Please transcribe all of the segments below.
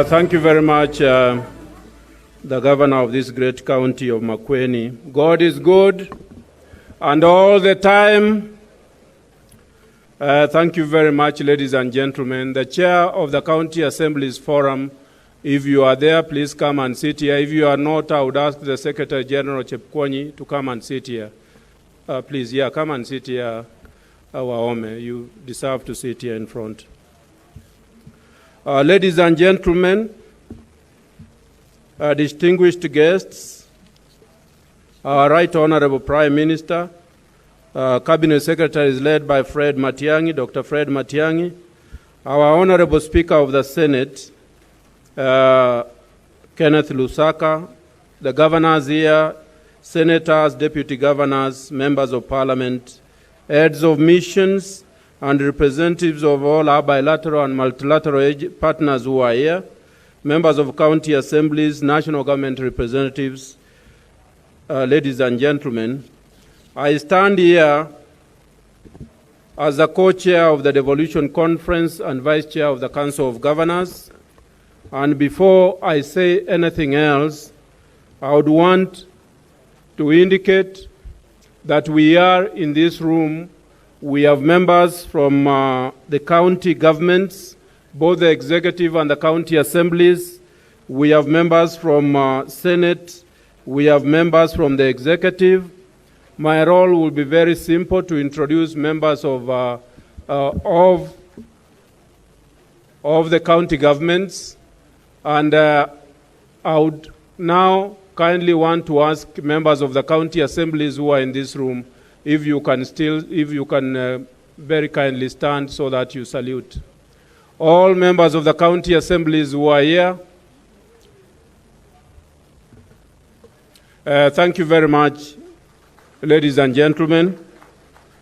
Thank you very much, the governor of this great county of Makueni. God is good, and all the time. Thank you very much, ladies and gentlemen. The chair of the County Assembly's Forum, if you are there, please come and sit here. If you are not, I would ask the Secretary General Chepkwony to come and sit here. Please, come and sit here, Waome. You deserve to sit here in front. Ladies and gentlemen, distinguished guests, our Right Honorable Prime Minister, Cabinet Secretary is led by Fred Matiang'i, Dr. Fred Matiang'i, our Honorable Speaker of the Senate, Kenneth Lusaka, the governors here, senators, deputy governors, members of parliament, heads of missions, and representatives of all our bilateral and multilateral partners who are here, members of county assemblies, national government representatives, ladies and gentlemen, I stand here as the co-chair of the Devolution Conference and vice chair of the Council of Governors. And before I say anything else, I would want to indicate that we are in this room. We have members from the county governments, both the executive and the county assemblies. We have members from Senate. We have members from the executive. My role will be very simple, to introduce members of the county governments. And I would now kindly want to ask members of the county assemblies who are in this room, if you can very kindly stand so that you salute. All members of the county assemblies who are here, thank you very much, ladies and gentlemen,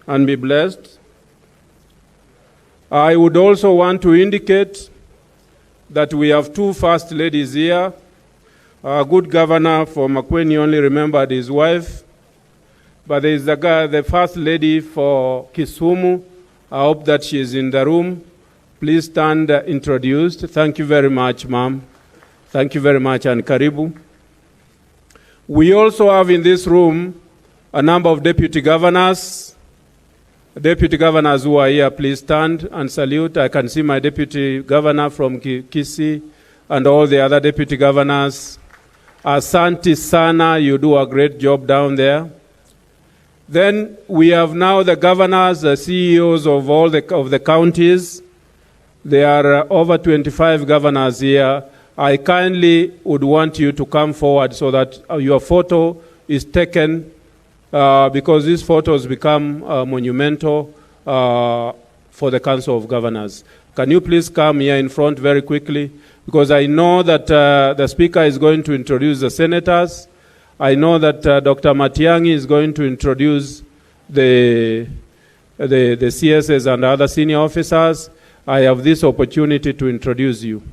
and be blessed. I would also want to indicate that we have two first ladies here. Our good governor for Makueni only remembered his wife, but there is the first lady for Kisumu. I hope that she is in the room. Please stand introduced. Thank you very much, ma'am. Thank you very much, and karibu. We also have in this room a number of deputy governors. Deputy governors who are here, please stand and salute. I can see my deputy governor from Kisii and all the other deputy governors. Asante sana, you do a great job down there. Then we have now the governors, the CEOs of all the counties. There are over 25 governors here. I kindly would want you to come forward so that your photo is taken, because these photos become monumental for the Council of Governors. Can you please come here in front very quickly? Because I know that the Speaker is going to introduce the senators. I know that Dr. Matiang'i is going to introduce the CSs and other senior officers. I have this opportunity to introduce you.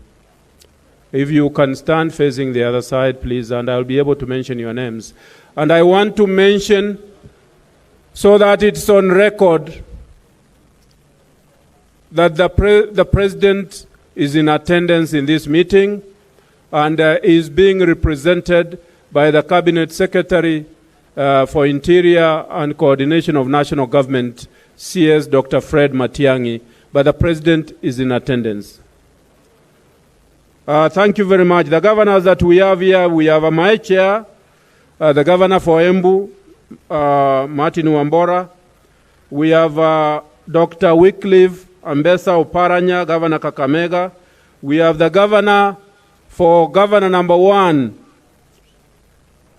If you can stand facing the other side, please, and I'll be able to mention your names. And I want to mention, so that it's on record, that the President is in attendance in this meeting and is being represented by the Cabinet Secretary for Interior and Coordination of National Government, CS Dr. Fred Matiang'i, but the President is in attendance. Thank you very much. The governors that we have here, we have my chair, the governor for Embu, Martin Wambora. We have Dr. Wycliffe Ambessa Oparanya, Governor Kakamega. We have the governor for Governor number 1,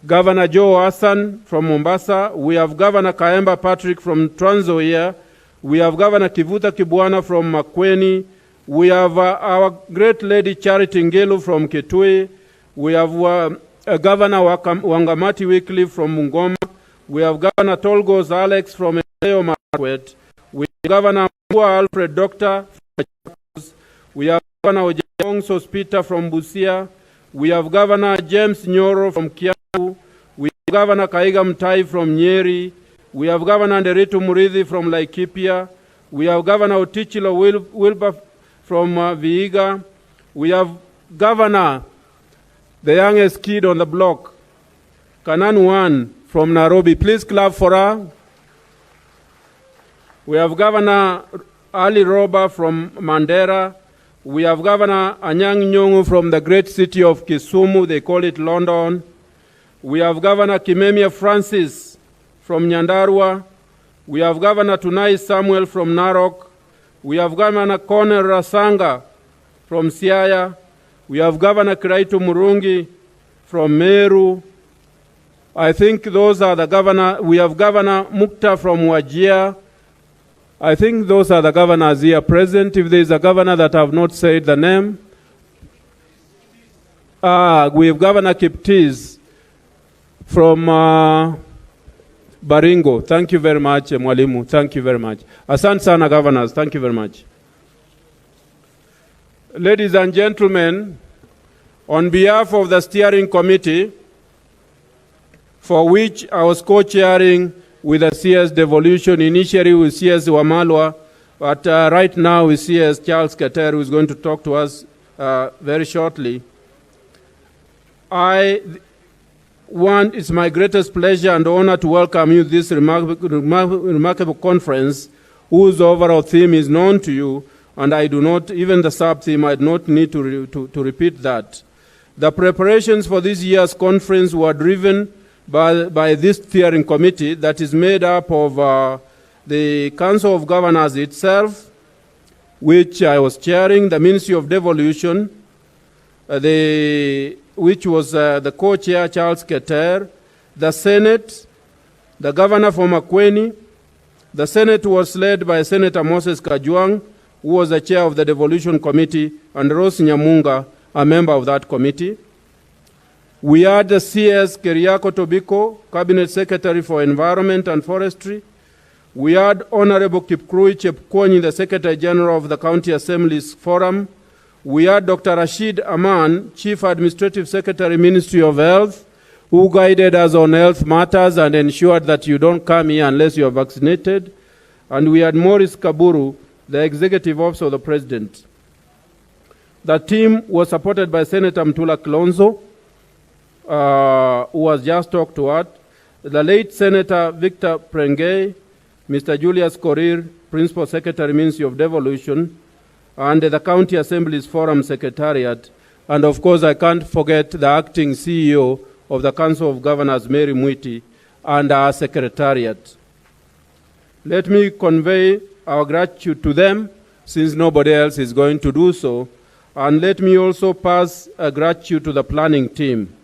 Governor Joe Hassan from Mombasa. We have Governor Kaemba Patrick from Trans Nzoia. We have Governor Kivuta Kibwana from Makueni. We have our great lady Charity Ngelu from Kitui. We have Governor Wangamati Wycliffe from Mungoma. We have Governor Tolgos Alex from Elgeyo Marakwet. We have Governor Mbua Alfred Doctor from Machakos. We have Governor Ojong Sospita from Busia. We have Governor James Nyoro from Kiambu. We Governor Kaiga Mtai from Nyeri. We have Governor Nderitu Murithi from Laikipia. We have Governor Otichilo Wilbur from Vihiga. We have Governor, the youngest kid on the block, Kanan Wan from Nairobi. Please clap for her. We have Governor Ali Roba from Mandera. We have Governor Anyang' Nyong'o from the great city of Kisumu. They call it London. We have Governor Kimemia Francis from Nyandarua. We have Governor Tunai Samuel from Narok. We have Governor Cornel Rasanga from Siaya. We have Governor Kiraitu Murungi from Meru. I think those are the governor. We have Governor Mukta from Wajir. I think those are the governors here present. If there is a governor that I have not said the name. We have Governor Kiptis from Baringo. Thank you very much, Mwalimu. Thank you very much. Asante sana governors. Thank you very much. Ladies and gentlemen, on behalf of the steering committee, for which I was co-chairing with the CS Devolution, initially with CS Wamalwa, but right now with CS Charles Keter, who is going to talk to us very shortly. It's my greatest pleasure and honor to welcome you to this remarkable conference, whose overall theme is known to you, and I do not, even the sub-theme, I do not need to repeat that. The preparations for this year's conference were driven by this steering committee that is made up of the Council of Governors itself, which I was chairing, the Ministry of Devolution, which was the co-chair Charles Keter, the Senate, the Governor for Makueni. The Senate was led by Senator Moses Kajwang, who was the chair of the Devolution Committee, and Rose Nyamunga, a member of that committee. We had the CS Keriako Tobiko, Cabinet Secretary for Environment and Forestry. We had Honorable Kipkrui Chepkwony, the Secretary General of the County Assemblies Forum. We had Dr. Rashid Aman, Chief Administrative Secretary, Ministry of Health, who guided us on health matters and ensured that you don't come here unless you are vaccinated. And we had Maurice Kaburu, the Executive Officer of the President. The team was supported by Senator Mtula Kilonzo, who was just talked to us, the late Senator Victor Prengay, Mr. Julius Korir, Principal Secretary, Ministry of Devolution, and the County Assemblies Forum Secretariat, and of course I can't forget the acting CEO of the Council of Governors, Mary Mwiti, and our Secretariat. Let me convey our gratitude to them, since nobody else is going to do so, and let me also pass a gratitude to the planning team.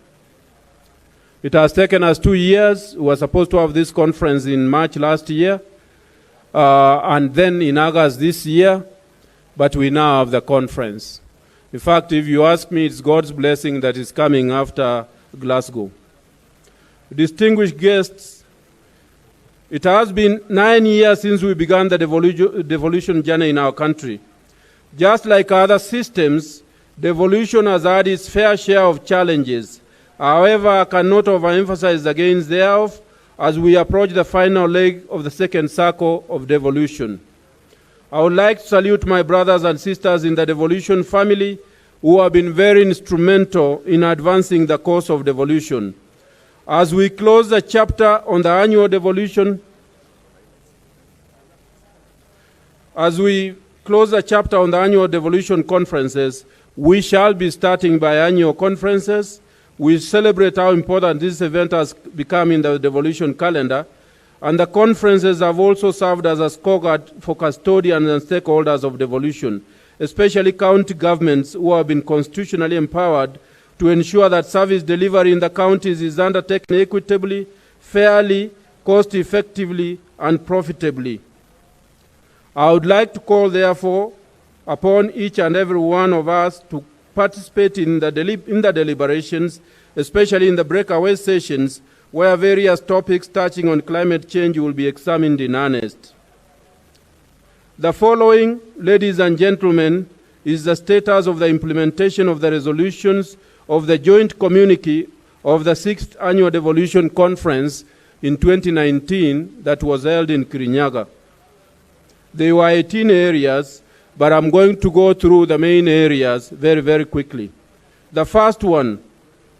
It has taken us 2 years. We were supposed to have this conference in March last year, and then in August this year, but we now have the conference. In fact, if you ask me, it's God's blessing that is coming after Glasgow. Distinguished guests, it has been 9 years since we began the devolution journey in our country. Just like other systems, devolution has had its fair share of challenges. However, I cannot overemphasize the gains thereof as we approach the final leg of the second circle of devolution. I would like to salute my brothers and sisters in the devolution family who have been very instrumental in advancing the cause of devolution. As we close the chapter on the annual devolution, conferences, we shall be starting by annual conferences. We celebrate how important this event has become in the devolution calendar, and the conferences have also served as a scorecard for custodians and stakeholders of devolution, especially county governments who have been constitutionally empowered to ensure that service delivery in the counties is undertaken equitably, fairly, cost-effectively, and profitably. I would like to call, therefore, upon each and every one of us to participate in the deliberations, especially in the breakaway sessions, where various topics touching on climate change will be examined in earnest. The following, ladies and gentlemen, is the status of the implementation of the resolutions of the joint communique of the 6th Annual Devolution Conference in 2019 that was held in Kirinyaga. There were 18 areas, but I'm going to go through the main areas very, very quickly. The first one,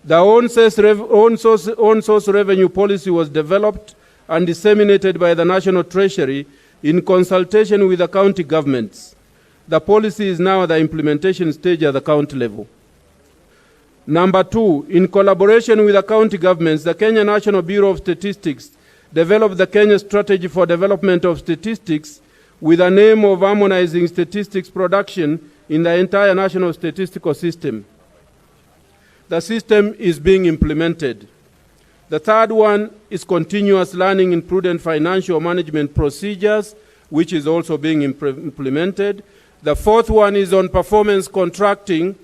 the own source revenue policy was developed and disseminated by the National Treasury in consultation with the county governments. The policy is now at the implementation stage at the county level. Number two, in collaboration with the county governments, the Kenya National Bureau of Statistics developed the Kenya Strategy for Development of Statistics with the aim of harmonizing statistics production in the entire national statistical system. The system is being implemented. The third one is continuous learning in prudent financial management procedures, which is also being implemented. The fourth one is on performance contracting,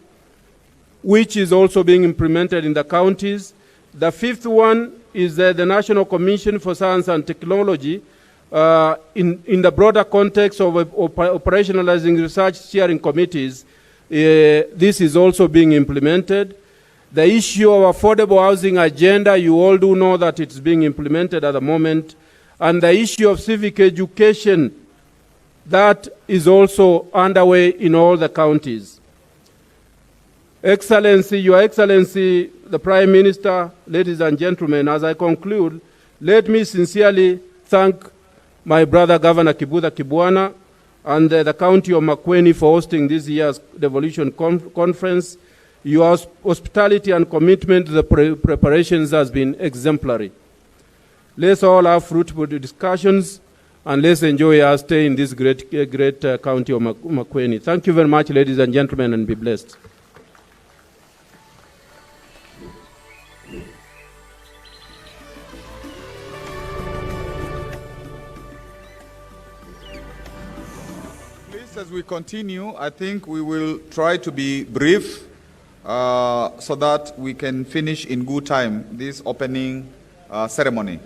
which is also being implemented in the counties. The fifth one is the National Commission for Science and Technology in the broader context of operationalizing research steering committees. This is also being implemented. The issue of affordable housing agenda, you all do know that it's being implemented at the moment. And the issue of civic education, that is also underway in all the counties. Excellency, Your Excellency, the Prime Minister, ladies and gentlemen, as I conclude, let me sincerely thank my brother Governor Kibutha Kibwana and the County of Makueni for hosting this year's Devolution Conference. Your hospitality and commitment to the preparations has been exemplary. Let's all have fruitful discussions and let's enjoy our stay in this great county of Makueni. Thank you very much, ladies and gentlemen, and be blessed. Please, as we continue, I think we will try to be brief so that we can finish in good time this opening ceremony.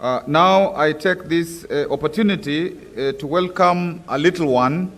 Now I take this opportunity to welcome a little one